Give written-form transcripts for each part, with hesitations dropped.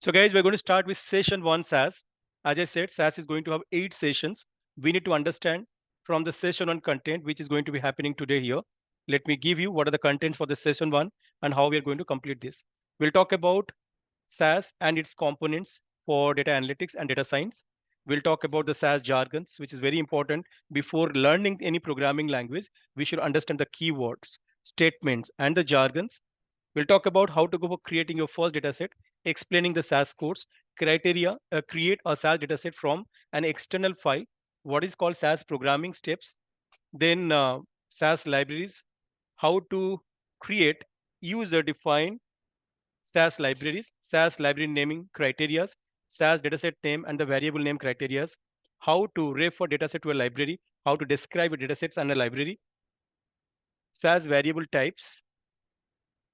So guys, we're going to start with session 1 SAS. As I said, SAS is going to have 8 sessions. We need to understand from the session 1 content, which is going to be happening today here. Let me give you what are the contents for the session 1 and how we are going to complete this. We'll talk about SAS and its components for data analytics and data science. We'll talk about the SAS jargons, which is very important. Before learning any programming language, we should understand the keywords, statements, and the jargons. We'll talk about how to go for creating your first dataset, explaining the SAS codes, criteria, create a SAS dataset from an external file, what is called SAS programming steps, then SAS libraries, how to create user-defined SAS libraries, SAS library naming criteria, SAS dataset name and the variable name criteria, how to refer dataset to a library, how to describe a datasets and a library, SAS variable types,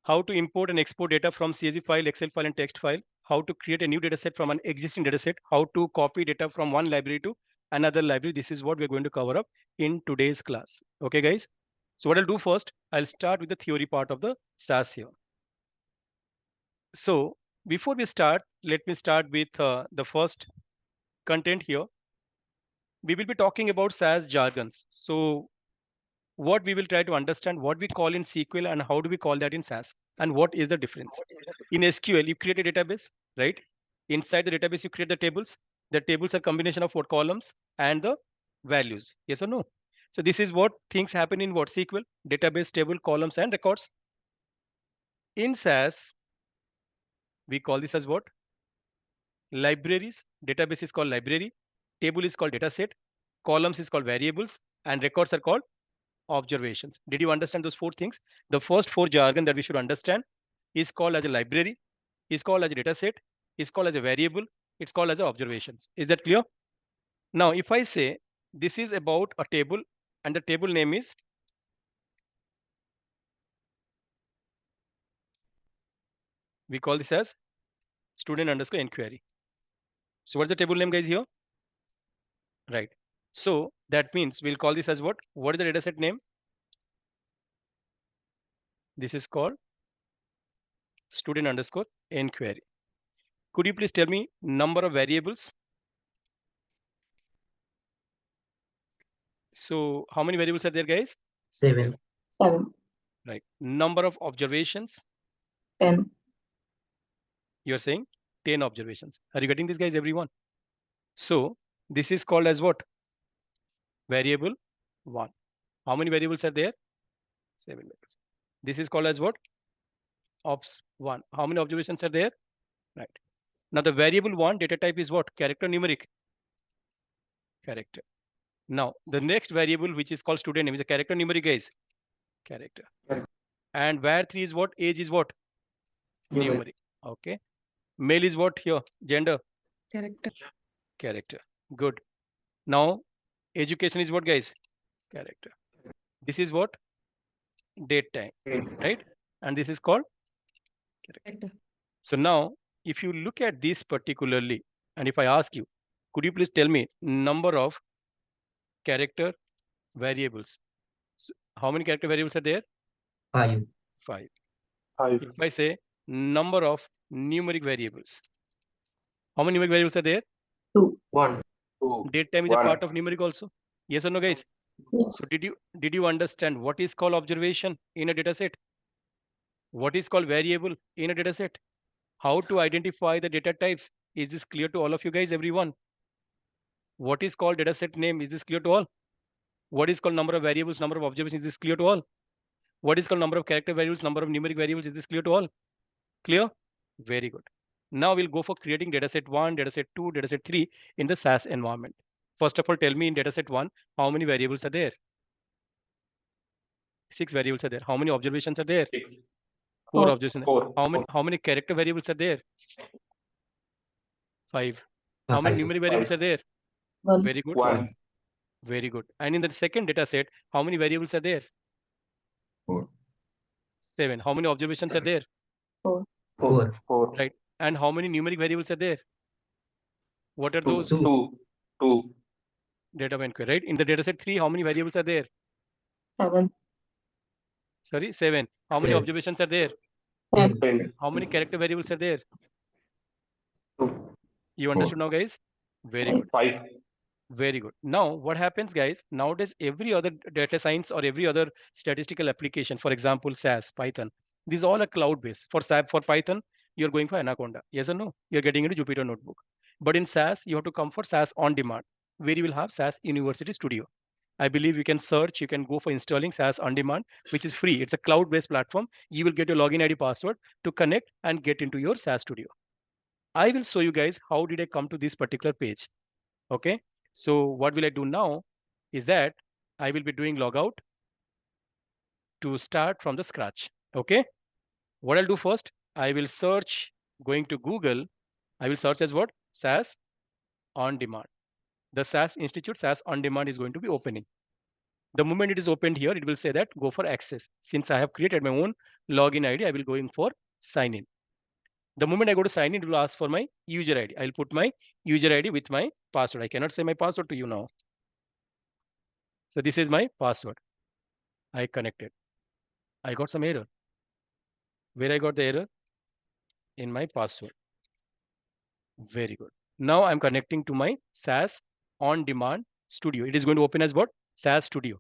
how to import and export data from CSV file, Excel file, and text file, how to create a new dataset from an existing dataset, how to copy data from one library to another library. This is what we're going to cover up in today's class. Okay, guys? So what I'll do first, I'll start with the theory part of the SAS here. So before we start, let me start with the first content here. We will be talking about SAS jargons. So what we will try to understand what we call in SQL and how do we call that in SAS and what is the difference. In SQL, you create a database, right? Inside the database, you create the tables. The tables are combination of what columns and the values. Yes or no? So this is what things happen in what SQL, database, table, columns, and records. In SAS, we call this as what? Libraries. Database is called library. Table is called dataset. Columns is called variables. And records are called observations. Did you understand those 4 things? The first 4 jargon that we should understand is called as a library, is called as a data set, is called as a variable, it's called as a observations. Is that clear? Now, if I say this is about a table and the table name is we call this as student underscore inquiry. So what's the table name, guys, here? Right. So that means we'll call this as what? What is the data set name? This is called student underscore inquiry. Could you please tell me number of variables? So how many variables are there, guys? 7. 7, Right. Number of observations? 10, You're saying 10 observations. Are you getting this, guys, everyone? So this is called as what? Variable 1. How many variables are there? 7 variables. This is called as what? Obs 1. How many observations are there? Right. Now the variable 1 data type is what? Character, numeric? Character. Now the next variable, which is called student name, is a character, numeric, guys? Character. And var 3 is what? Age is what? Numeric. Okay. Male is what here? Gender? character, Character. Good. Now education is what, guys? Character. This is what? Date time, right? And this is called character. So now, if you look at this particularly, and if I ask you, could you please tell me number of character variables? So how many character variables are there? 5. 5. 5. If I say number of numeric variables, how many numeric variables are there? 2, 1. 2. Date time is a 1. part of numeric also. Yes or no, guys? yes, So did you understand what is called observation in a data set? What is called variable in a data set? How to identify the data types? Is this clear to all of you guys, everyone? What is called data set name? Is this clear to all? What is called number of variables, number of observations? Is this clear to all? What is called number of character variables, number of numeric variables? Is this clear to all? Clear? Very good. Now we'll go for creating dataset 1, dataset 2, dataset 3 in the SAS environment. First of all, tell me in dataset 1, how many variables are there? 6 variables are there. How many observations are there? 4 4, observations. 4. How many character variables are there? 5. How many 5. numeric variables are there? 1, Very good. 1. Very good. And in the second data set, how many variables are there? 4. 7. How many observations are there? 4, 4. 4. Right. And how many numeric variables are there? What are 2. those? 2. 2. Data of inquiry, right? In the data set 3, how many variables are there? 7, Sorry, 7. How many 7. observations are there? 10, 10. How many character variables are there? 2. You understood now, guys? Very good. 5. Very good. Now, what happens, guys? Nowadays, every other data science or every other statistical application, for example, SAS, Python, these all are cloud-based. For Python, you're going for Anaconda. Yes or no? You're getting into Jupyter Notebook. But in SAS, you have to come for SAS on demand, where you will have SAS University Studio. I believe you can search, you can go for installing SAS on demand, which is free. It's a cloud-based platform. You will get your login ID password to connect and get into your SAS Studio. I will show you guys how did I come to this particular page. Okay. So what will I do now is that I will be doing logout to start from the scratch. Okay. What I'll do first, I will search going to Google. I will search as what? SAS on demand. The SAS Institute SAS on demand is going to be opening. The moment it is opened here, it will say that go for access. Since I have created my own login ID, I will going for sign in. The moment I go to sign in, it will ask for my user ID. I'll put my user ID with my password. I cannot say my password to you now. So this is my password. I connected. I got some error. Where I got the error? In my password. Very good. Now I'm connecting to my SAS on demand studio. It is going to open as what? SAS Studio.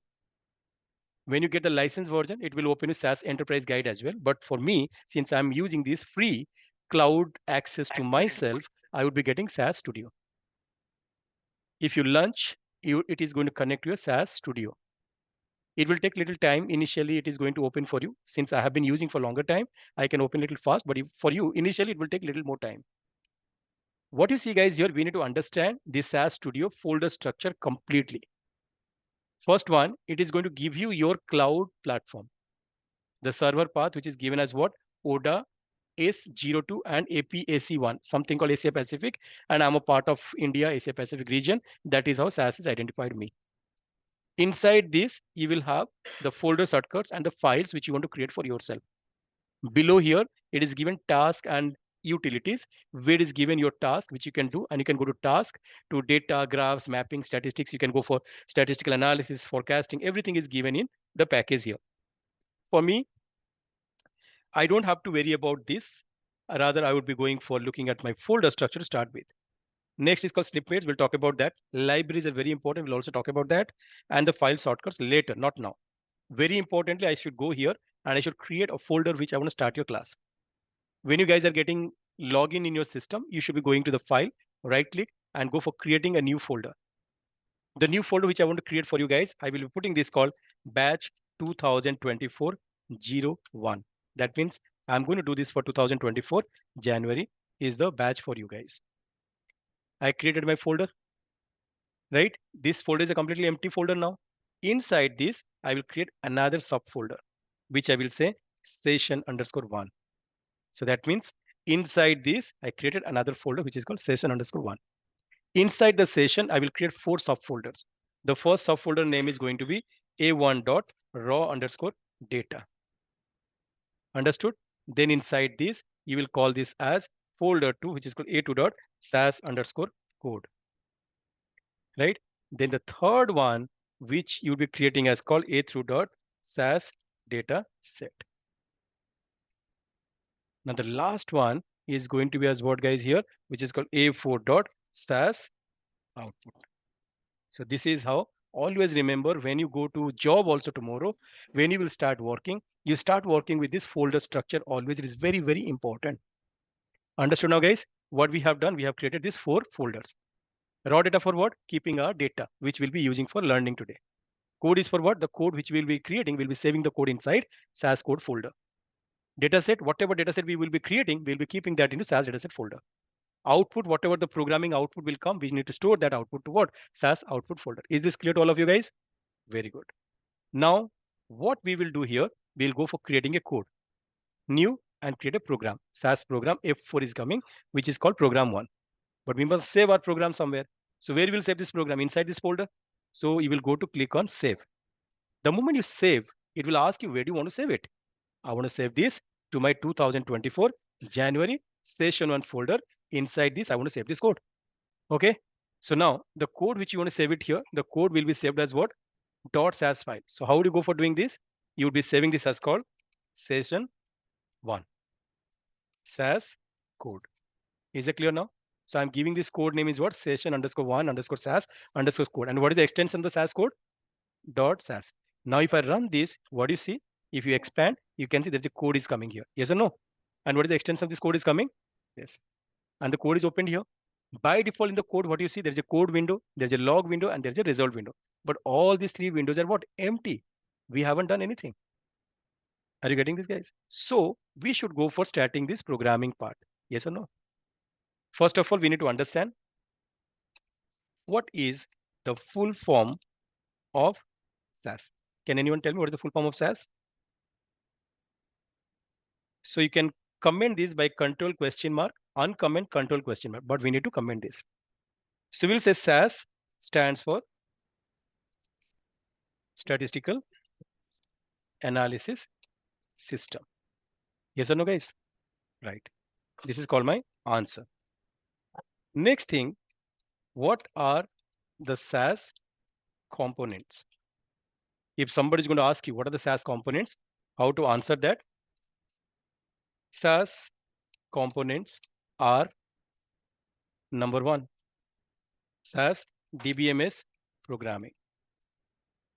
When you get the license version, it will open a SAS Enterprise Guide as well. But for me, since I'm using this free cloud access to myself, I would be getting SAS Studio. If you launch, it is going to connect to your SAS Studio. It will take little time. Initially, it is going to open for you. Since I have been using for longer time, I can open a little fast. But for you, initially, it will take a little more time. What you see, guys, here, we need to understand the SAS Studio folder structure completely. First one, it is going to give you your cloud platform. The server path, which is given as what? ODA S02 and APAC1, something called Asia Pacific. And I'm a part of India, Asia Pacific region. That is how SAS has identified me. Inside this, you will have the folder shortcuts and the files which you want to create for yourself. Below here, it is given task and utilities, where it is given your task, which you can do, and you can go to task, to data, graphs, mapping, statistics. You can go for statistical analysis, forecasting. Everything is given in the package here. For me, I don't have to worry about this. Rather, I would be going for looking at my folder structure to start with. Next is called snippets. We'll talk about that. Libraries are very important. We'll also talk about that. And the file shortcuts later, not now. Very importantly, I should go here and I should create a folder which I want to start your class. When you guys are getting login in your system, you should be going to the file, right click, and go for creating a new folder. The new folder which I want to create for you guys, I will be putting this called batch 2024-01. That means I'm going to do this for 2024. January is the batch for you guys. I created my folder, right? This folder is a completely empty folder now. Inside this, I will create another subfolder, which I will say session_1. So that means inside this, I created another folder, which is called session_1. Inside the session, I will create 4 subfolders. The first subfolder name is going to be a1.raw_data. Understood? Then inside this, you will call this as folder 2, which is called a2.sas_code. Right? Then the third one, which you'll be creating as called a3.sas data set. Now the last one is going to be as what, guys, here, which is called a4.sas output. So this is how, always remember, when you go to job also tomorrow, when you will start working, you start working with this folder structure always. It is very, very important. Understood now, guys? What we have done, we have created these 4 folders. Raw data for what? Keeping our data, which we'll be using for learning today. Code is for what? The code which we'll be creating, we'll be saving the code inside SAS code folder. Dataset, whatever dataset we will be creating, we'll be keeping that into SAS dataset folder. Output, whatever the programming output will come, we need to store that output to what? SAS output folder. Is this clear to all of you guys? Very good. Now, what we will do here, we'll go for creating a code. New and create a program. SAS program F4 is coming, which is called program 1. But we must save our program somewhere. So where we'll save this program? Inside this folder. So you will go to click on save. The moment you save, it will ask you, where do you want to save it? I want to save this to my 2024 January session 1 folder. Inside this, I want to save this code. Okay. So now the code which you want to save it here, the code will be saved as what? .sas file. So how would you go for doing this? You would be saving this as called session 1 SAS code. Is it clear now? So I'm giving this code name is what? Session underscore one underscore SAS underscore code. And what is the extension of the SAS code? Dot SAS. Now if I run this, what do you see? If you expand, you can see that the code is coming here. Yes or no? And what is the extension of this code is coming? Yes. And the code is opened here. By default in the code, what you see, there's a code window, there's a log window, and there's a result window. But all these three windows are what? Empty. We haven't done anything. Are you getting this, guys? So we should go for starting this programming part. Yes or no? First of all, we need to understand what is the full form of SAS. Can anyone tell me what is the full form of SAS? So you can comment this by control question mark, uncomment control question mark, but we need to comment this. So we'll say SAS stands for Statistical Analysis System. Yes or no, guys? Right. This is called my answer. Next thing, what are the SAS components? If somebody is going to ask you what are the SAS components, how to answer that? SAS components are number one, SAS DBMS programming.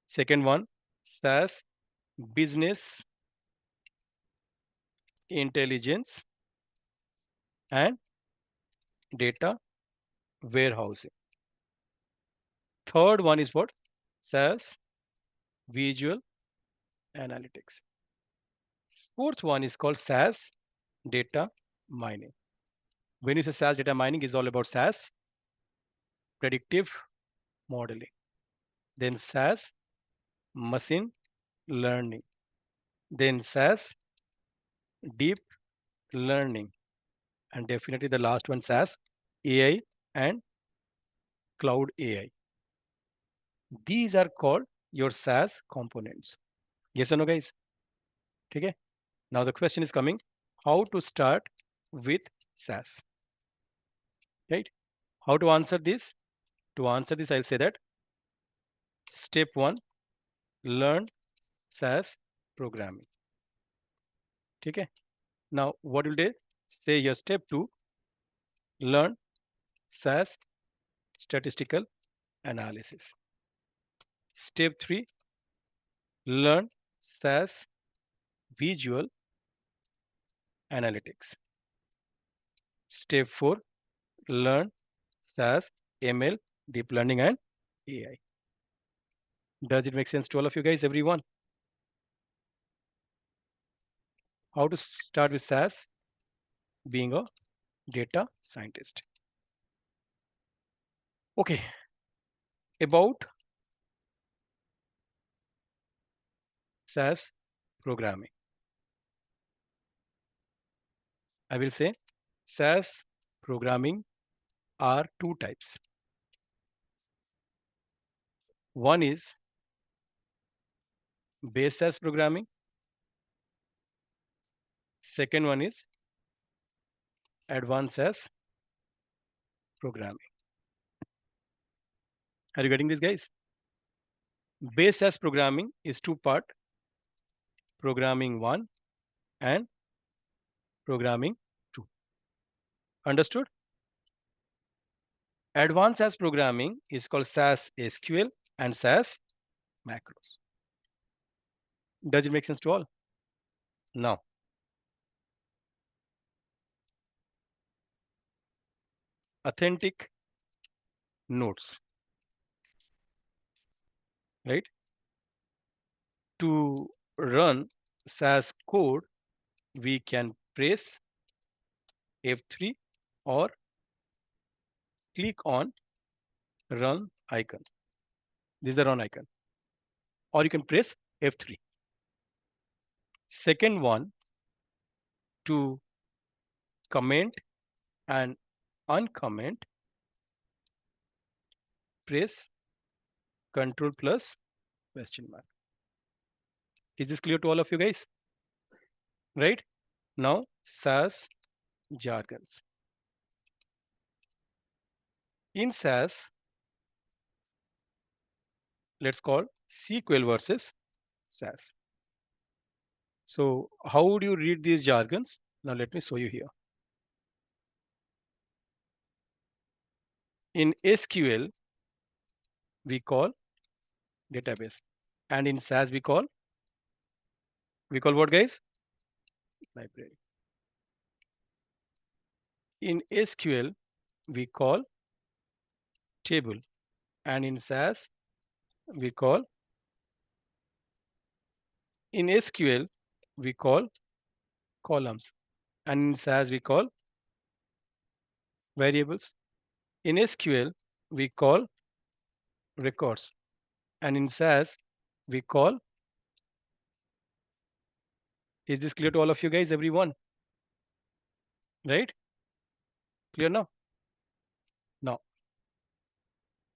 Second one, SAS business intelligence and data warehousing. Third one is what? SAS visual analytics. Fourth one is called SAS data mining. When you say SAS data mining, is all about SAS predictive modeling. Then SAS machine learning. Then SAS deep learning. And definitely the last one, SAS AI and cloud AI. These are called your SAS components. Yes or no, guys? Okay. Now the question is coming, how to start with SAS? Right? How to answer this? To answer this, I'll say that step one, learn SAS programming. Okay. Now what will they say here? Step two, learn SAS statistical analysis. Step three, learn SAS visual analytics. Step four, learn SAS ML deep learning and AI. Does it make sense to all of you guys, everyone? How to start with SAS being a data scientist. Okay, about SAS programming. I will say SAS programming are two types. One is base SAS programming. Second one is advanced SAS programming. Are you getting this, guys? Base SAS programming is two part, programming 1 and programming 2. Understood? Advanced SAS programming is called SAS SQL and SAS macros. Does it make sense to all? Now, authentic nodes, right? To run SAS code, we can press F3 or click on run icon. This is the run icon. Or you can press F3. Second one, to comment and uncomment, press Control plus question mark. Is this clear to all of you guys? Right? Now, SAS jargons. In SAS, let's call SQL versus SAS. So how would you read these jargons? Now let me show you here. In SQL, we call database. And in SAS, we call what, guys? Library. In SQL, we call table. And in SAS, we call in SQL, we call columns. And in SAS, we call variables. In SQL, we call records. And in SAS, we call. Is this clear to all of you guys, everyone? Right? Clear now? Now,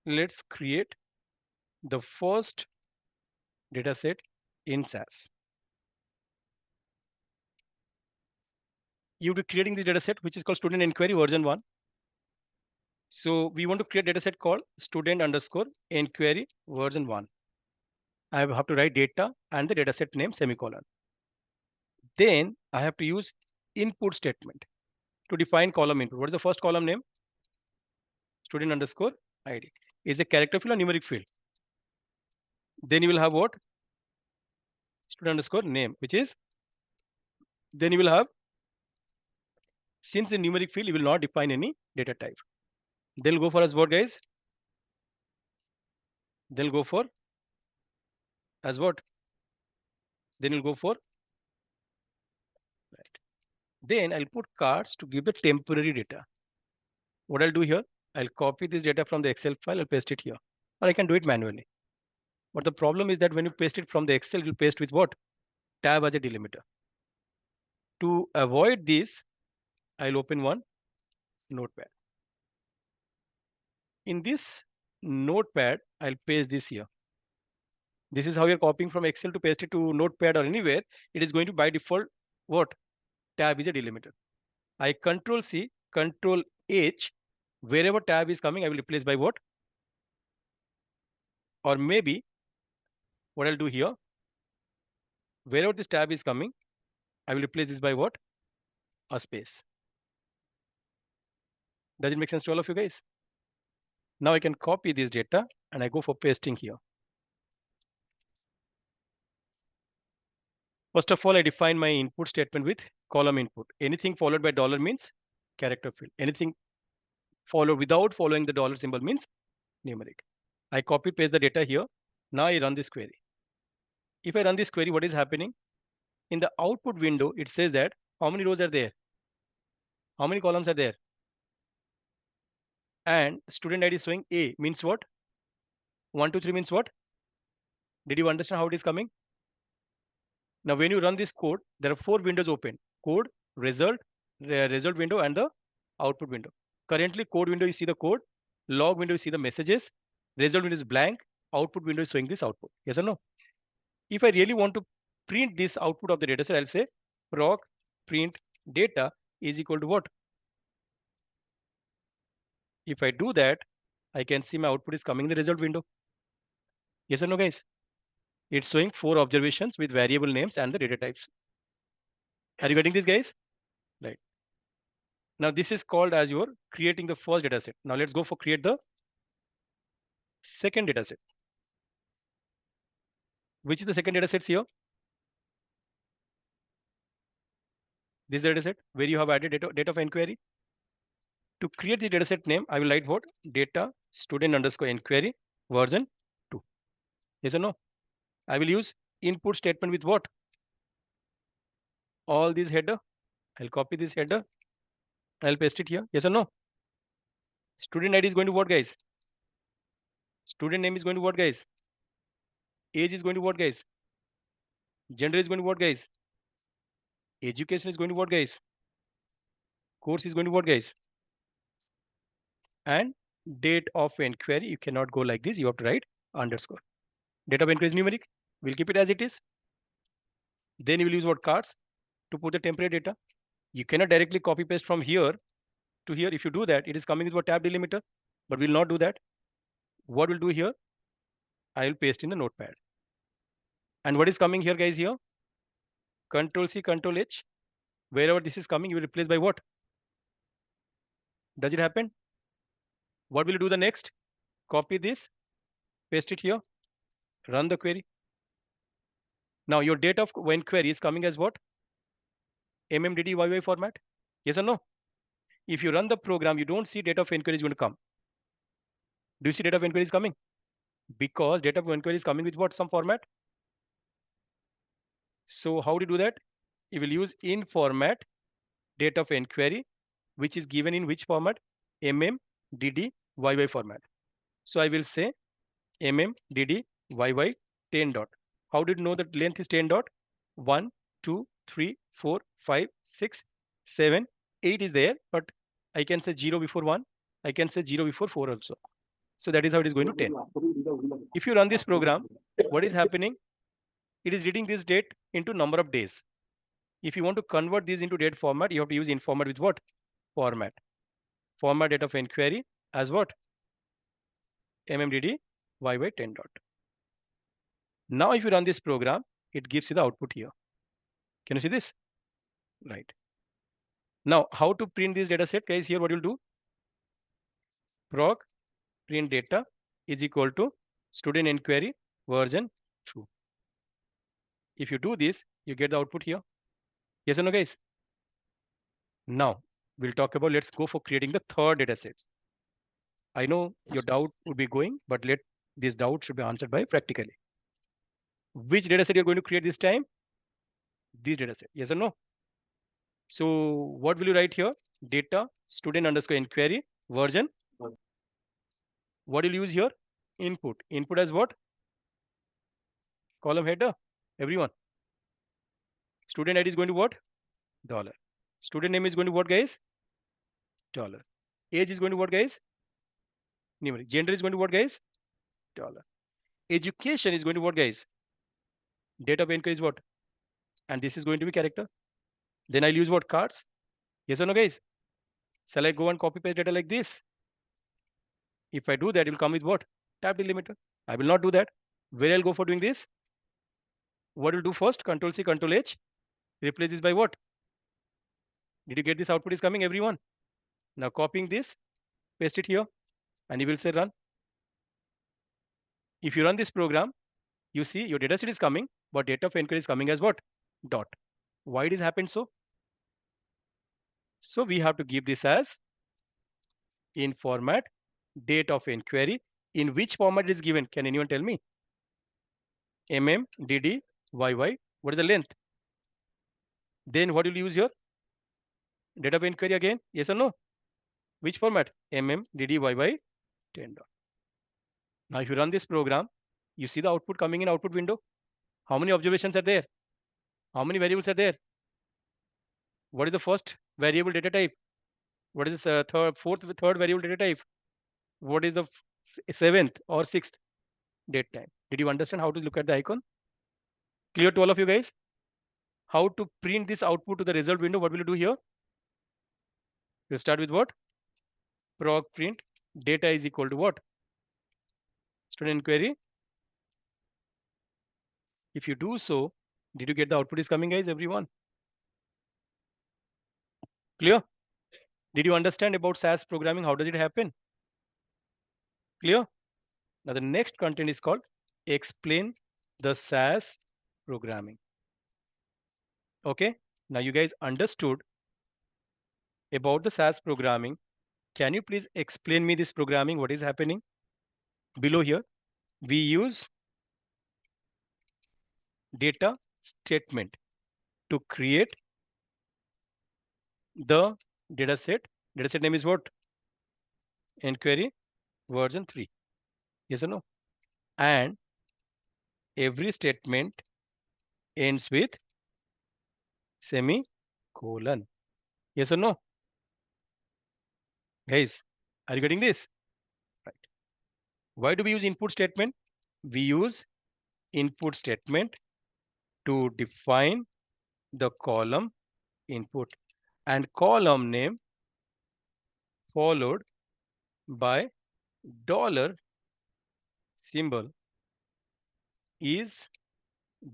let's create the first dataset in SAS. You'll be creating this dataset, which is called student inquiry version 1. So we want to create dataset called student underscore inquiry version 1. I have to write data and the dataset name semicolon. Then I have to use input statement to define column input. What is the first column name? Student underscore ID. Is a character field or numeric field? Then you will have what? Student underscore name, which is, then you will have, since in numeric field, you will not define any data type. They'll go for as what, guys? They'll go for as what? Then you'll go for, right. Then I'll put cards to give the temporary data. What I'll do here, I'll copy this data from the Excel file, I'll paste it here. Or I can do it manually. But the problem is that when you paste it from the Excel, you'll paste with what? Tab as a delimiter. To avoid this, I'll open one notepad. In this notepad, I'll paste this here. This is how you're copying from Excel to paste it to notepad or anywhere. It is going to by default, what? Tab is a delimiter. I control C, control H. Wherever tab is coming, I will replace by what? Or maybe what I'll do here, wherever this tab is coming, I will replace this by what? A space. Does it make sense to all of you guys? Now I can copy this data and I go for pasting here. First of all, I define my input statement with column input. Anything followed by dollar means character field. Anything followed without following the dollar symbol means numeric. I copy paste the data here. Now I run this query. If I run this query, what is happening? In the output window, it says that how many rows are there? How many columns are there? And student ID is showing A means what? 1, 2, 3 means what? Did you understand how it is coming? Now, when you run this code, there are 4 windows open: code, result, result window, and the output window. Currently, code window, you see the code, log window, you see the messages, result window is blank, output window is showing this output. Yes or no? If I really want to print this output of the data set, I'll say proc print data is equal to what? If I do that, I can see my output is coming in the result window. Yes or no, guys? It's showing 4 observations with variable names and the data types. Are you getting this, guys? Right. Now this is called as your creating the first data set. Now let's go for create the second data set. Which is the second data set here? This data set where you have added data of inquiry. To create the data set name, I will write what? Data student underscore inquiry version 2. Yes or no? I will use input statement with what? All these header. I'll copy this header. I'll paste it here. Yes or no? Student ID is going to what, guys? Student name is going to what, guys? Age is going to what, guys? Gender is going to what, guys? Education is going to what, guys? Course is going to what, guys? And date of inquiry, you cannot go like this. You have to write underscore. Date of inquiry is numeric. We'll keep it as it is. Then you will use what? Cards to put the temporary data. You cannot directly copy paste from here to here. If you do that, it is coming with what? Tab delimiter. But we'll not do that. What we'll do here, I will paste in the notepad. And what is coming here, guys, here? Control C, Control H. Wherever this is coming, you will replace by what? Does it happen? What will you do the next? Copy this, paste it here, run the query. Now your data of when query is coming as what? MMDDYY format. Yes or no? If you run the program, you don't see data of inquiry is going to come. Do you see data of inquiry is coming? Because data of inquiry is coming with what? Some format. So how do you do that? You will use in format data of inquiry, which is given in which format? MMDDYY format. So I will say MMDDYY 10 dot. How did you know that length is 10 dot? 1, 2, 3, 4, 5, 6, 7, 8 is there, but I can say 0 before 1. I can say 0 before 4 also. So that is how it is going to 10. If you run this program, what is happening? It is reading this date into number of days. If you want to convert this into date format, you have to use in format with what? Format. Format data of inquiry as what? MMDD YY 10 dot. Now if you run this program, it gives you the output here. Can you see this? Right. Now how to print this data set, guys? Here what you'll do? Proc print data is equal to student inquiry version 2. If you do this, you get the output here. Yes or no, guys? Now we'll talk about, let's go for creating the third data set. I know your doubt would be going, but this doubt should be answered by practically. Which data set you're going to create this time? This data set. Yes or no? So what will you write here? Data student underscore inquiry version. What will you use here? Input. Input as what? Column header. Everyone. Student ID is going to what? Dollar. Student name is going to what, guys? Dollar. Age is going to what, guys? Numeric. Gender is going to what, guys? Dollar. Education is going to what, guys? Date of inquiry is what? And this is going to be character. Then I'll use what? Cards. Yes or no, guys? Shall I go and copy paste data like this? If I do that, it will come with what? Tab delimiter. I will not do that. Where I'll go for doing this? What will do first? Control C, Control H. Replace this by what? Did you get this output is coming, everyone? Now copying this, paste it here, and you will say run. If you run this program, you see your data set is coming, but data of inquiry is coming as what? Dot. Why it is happened so? So we have to give this as in format date of inquiry. In which format it is given? Can anyone tell me? MMDDYY. What is the length? Then what will you use here? Date of inquiry again? Yes or no? Which format? MMDDYY 10 dot. Now if you run this program, you see the output coming in output window. How many observations are there? How many variables are there? What is the first variable data type? What is the third variable data type? What is the seventh or sixth date time? Did you understand how to look at the icon? Clear to all of you guys? How to print this output to the result window? What will you do here? You start with what? Proc print data is equal to what? Student query. If you do so, did you get the output is coming, guys? Everyone? Clear? Did you understand about SAS programming? How does it happen? Clear? Now the next content is called explain the SAS programming. Okay. Now you guys understood about the SAS programming. Can you please explain me this programming? What is happening? Below here, we use data statement to create the data set. Data set name is what? Inquiry version 3. Yes or no? And every statement ends with semicolon. Yes or no? Guys, are you getting this? Right. Why do we use input statement? We use input statement to define the column input and column name followed by dollar symbol is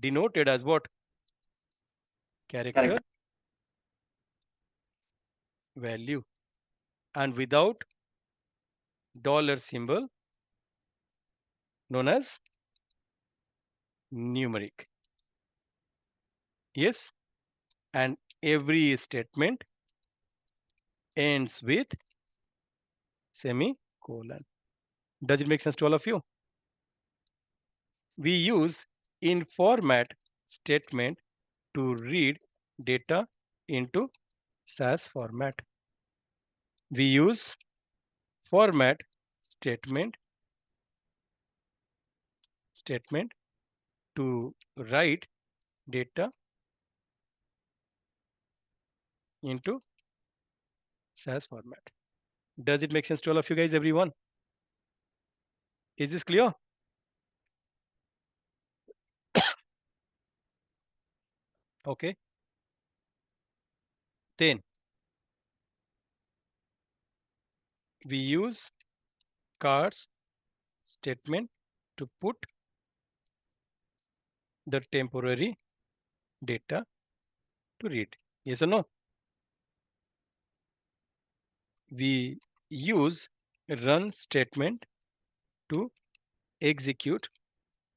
denoted as what? Character value. And without dollar symbol known as numeric. Yes, and every statement ends with semicolon. Does it make sense to all of you? We use in format statement to read data into SAS format. We use format statement to write data into SAS format. Does it make sense to all of you guys, everyone? Is this clear? Okay. Then we use cars statement to put the temporary data to read. Yes or no? We use run statement to execute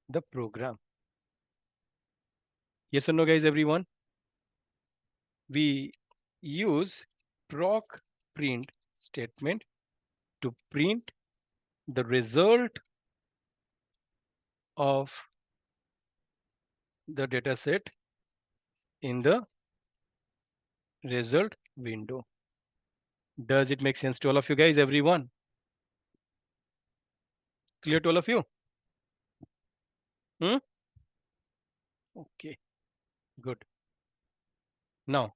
the program. Yes or no, guys, everyone? We use proc print statement to print the result of the data set in the result window. Does it make sense to all of you guys, everyone? Clear to all of you? Okay, good. Now,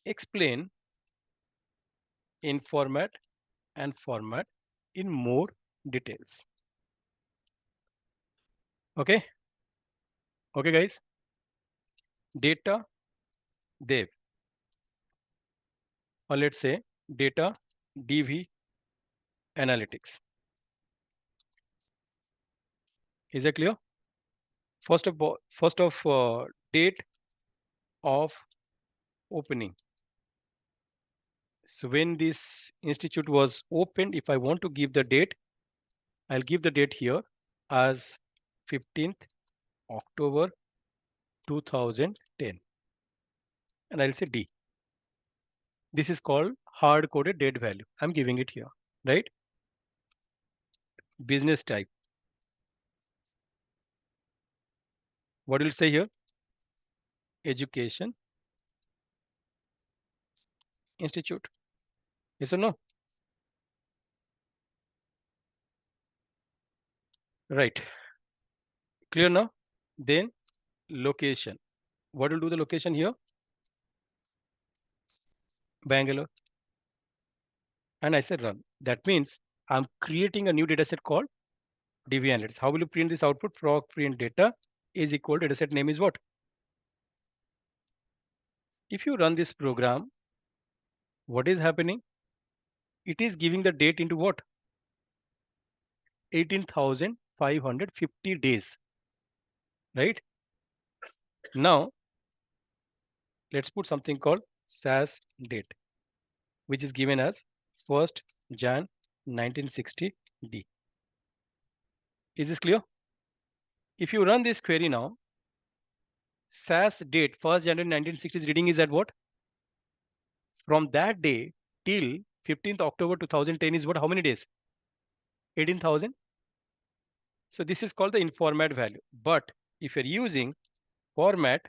explain in format and format in more details. Okay, okay, guys. Data dev, or let's say data DV analytics. Is that clear? First of all, date of opening. So when this institute was opened, if I want to give the date, I'll give the date here as 15th October 2010, and I'll say D. This is called hard coded date value. I'm giving it here, right? Business type. What will it say here? Education institute. Yes or no? Right. Clear now? Then location. What will do the location here? Bangalore. And I said run. That means I'm creating a new data set called DV analytics. How will you print this output? Proc print data is equal to dataset name is what? If you run this program, what is happening? It is giving the date into what? 18,550 days, right? Now, let's put something called SAS date, which is given as 1st Jan 1960 D. Is this clear? If you run this query now, SAS date 1st January 1960 reading is at what? From that day till 15th October 2010 is what? How many days? 18,000. So this is called the informat value. But if you're using format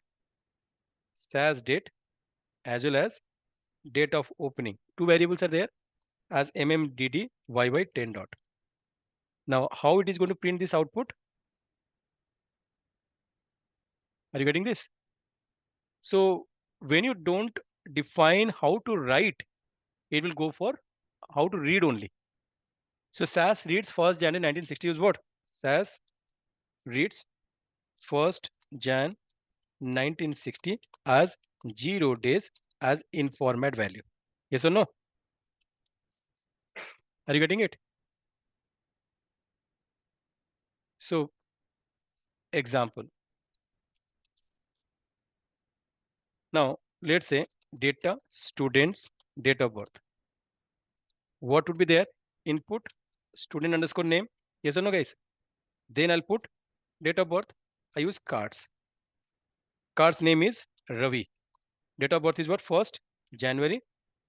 SAS date as well as date of opening, two variables are there as mmdd_yy10 dot. Now, how it is going to print this output? Are you getting this? So when you don't define how to write, it will go for how to read only. So SAS reads 1st January 1960 is what? SAS reads 1st Jan 1960 as 0 days as informat value. Yes or no? Are you getting it? So example. Now let's say data students date of birth. What would be there? Input student underscore name. Yes or no, guys? Then I'll put date of birth. I use cards. Card's name is Ravi. Date of birth is what? 1st January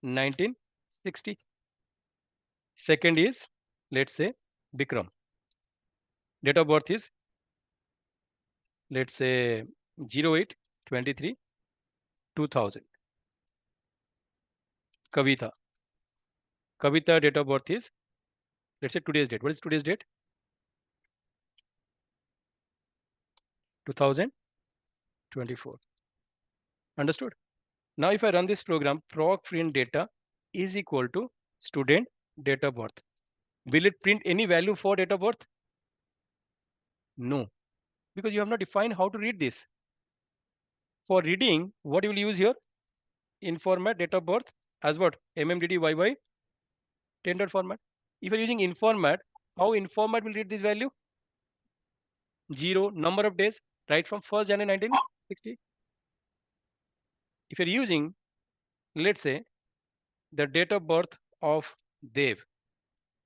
1960. Second is, let's say, Bikram. Date of birth is, let's say, 08/23/2000. Kavita. Kavita date of birth is, let's say, today's date. What is today's date? 2024. Understood? Now, if I run this program, proc print data is equal to student date of birth. Will it print any value for date of birth? No, because you have not defined how to read this. For reading, what you will use here? In format date of birth as what? MMDDYY 10 dot format. If you're using in format, how in format will read this value? 0, number of days, right from 1st January 1960. If you're using, let's say, the date of birth of Dev,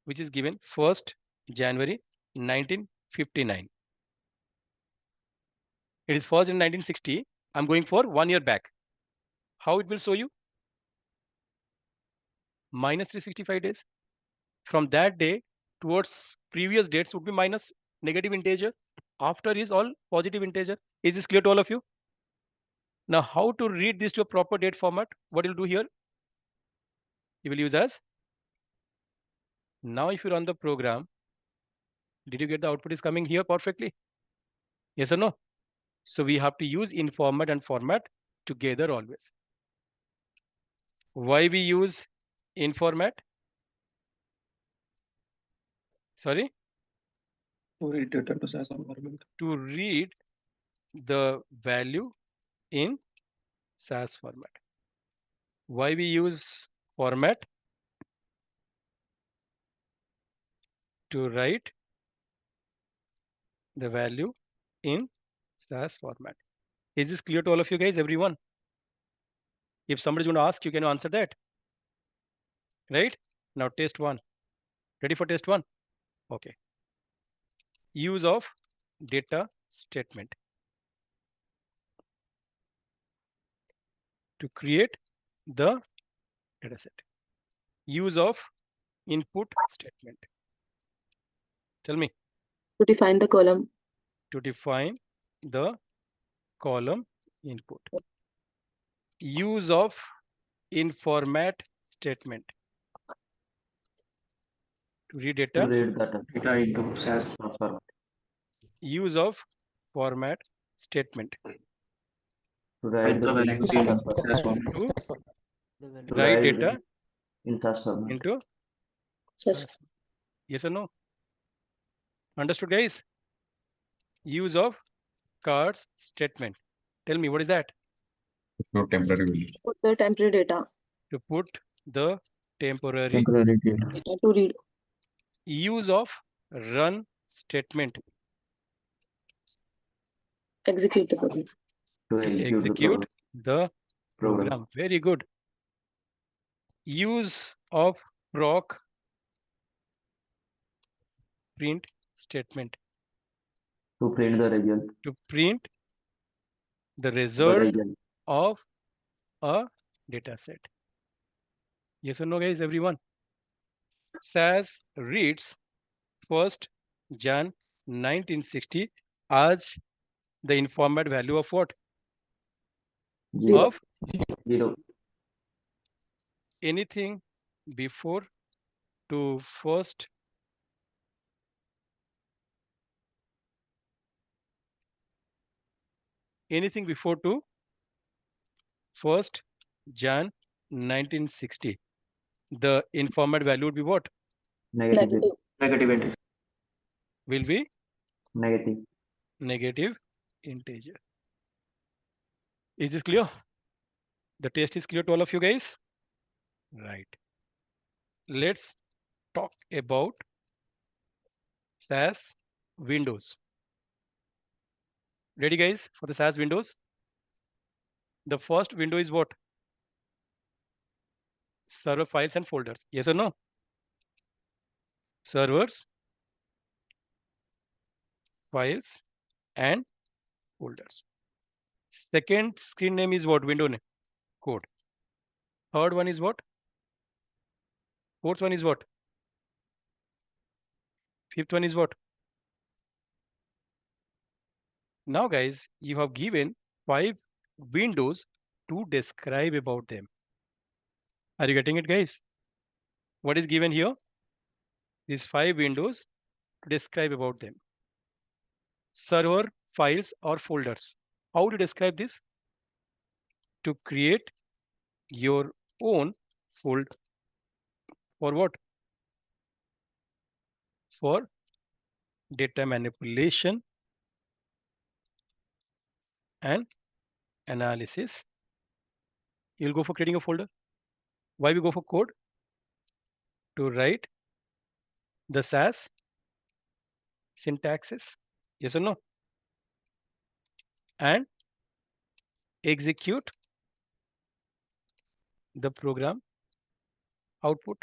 which is given 1st January 1959. It is 1st in 1960. I'm going for 1 year back. How it will show you? Minus 365 days. From that day towards previous dates would be minus negative integer. After is all positive integer. Is this clear to all of you? Now, how to read this to a proper date format? What you'll do here? You will use as. Now, if you run the program, did you get the output is coming here perfectly? Yes or no? So we have to use in format and format together always. Why we use in format? Sorry? To read data to SAS environment. To read the value in SAS format. Why we use format? To write the value in SAS format. Is this clear to all of you guys, everyone? If somebody's going to ask you, can you answer that? Right? Now test 1. Ready for test 1? Okay. Use of data statement to create the data set. Use of input statement. Tell me. To define the column. To define the column input. Use of in format statement. To read To data. read data into SAS format. Use of format statement. To write the values in SAS format. To write data in SAS format. into Yes. SAS. Yes or no? Understood, guys? Use of cards statement. Tell me, what is that? No temporary value. Put the temporary data. To put the temporary Temporary data. Data to read. use of run statement. Execute the program. To To execute the execute the program. program. Very good. Use of proc print statement. To print the result. To print the The result result. of a data set. Yes or no, guys, everyone? SAS reads 1st Jan 1960 as the in format value of what? Zero. Of Zero. anything before to first anything before to 1st Jan 1960. The in format value would be what? Negative. Negative. Negative. Will be Negative. negative integer. Is this clear? The test is clear to all of you guys? Right. Let's talk about SAS Windows. Ready, guys, for the SAS Windows? The first window is what? server files and folders. Yes or no? Servers, files, and folders. Second screen name is what? Window name, code. Third one is what? Fourth one is what? Fifth one is what? Now, guys, you have given 5 windows to describe about them. Are you getting it, guys? What is given here? These 5 windows to describe about them. Server, files, or folders. How to describe this? To create your own folder. For what? For data manipulation and analysis. You'll go for creating a folder. Why we go for code? To write the SAS syntaxes. Yes or no? And execute the program output.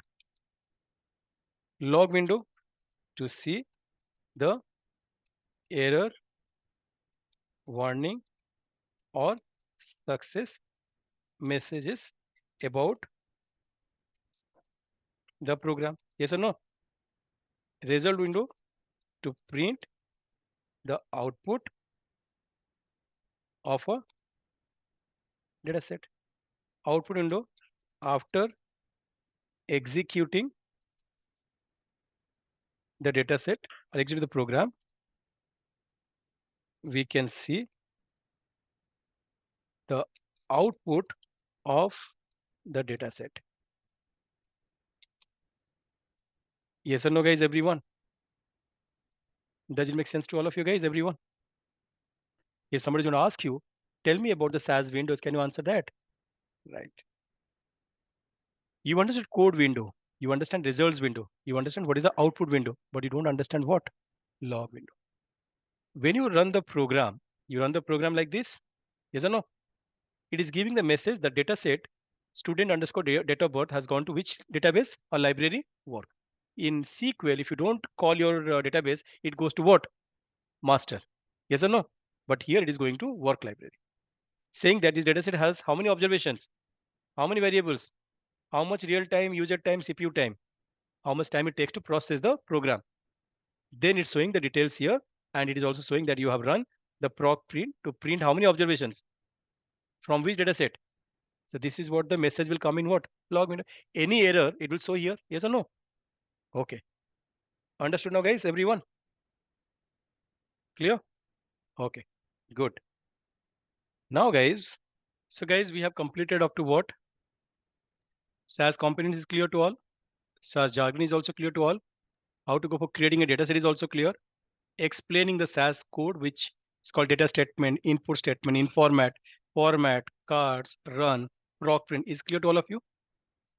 Log window to see the error, warning, or success messages about the program. Yes or no? Result window to print the output of a data set. Output window after executing the data set or execute the program, we can see the output of the data set. Yes or no, guys, everyone? Does it make sense to all of you guys, everyone? If somebody's going to ask you, tell me about the SAS windows, can you answer that? Right. You understand code window, you understand results window, you understand what is the output window, but you don't understand what? Log window. When you run the program, you run the program like this, yes or no? It is giving the message the data set student underscore date of birth has gone to which database or library work. In SQL, if you don't call your database, it goes to what? Master. Yes or no? But here it is going to work library. Saying that this dataset has how many observations? How many variables? How much real time, user time, CPU time? How much time it takes to process the program? Then it's showing the details here, and it is also showing that you have run the proc print to print how many observations from which data set. So this is what the message will come in what? Log window. Any error, it will show here. Yes or no? Okay. Understood now, guys? Everyone? Clear? Okay. Good. Now, guys. So, guys, we have completed up to what? SAS components is clear to all. SAS jargon is also clear to all. How to go for creating a data set is also clear. Explaining the SAS code, which is called data statement, input statement, in format, cards, run, proc print is clear to all of you.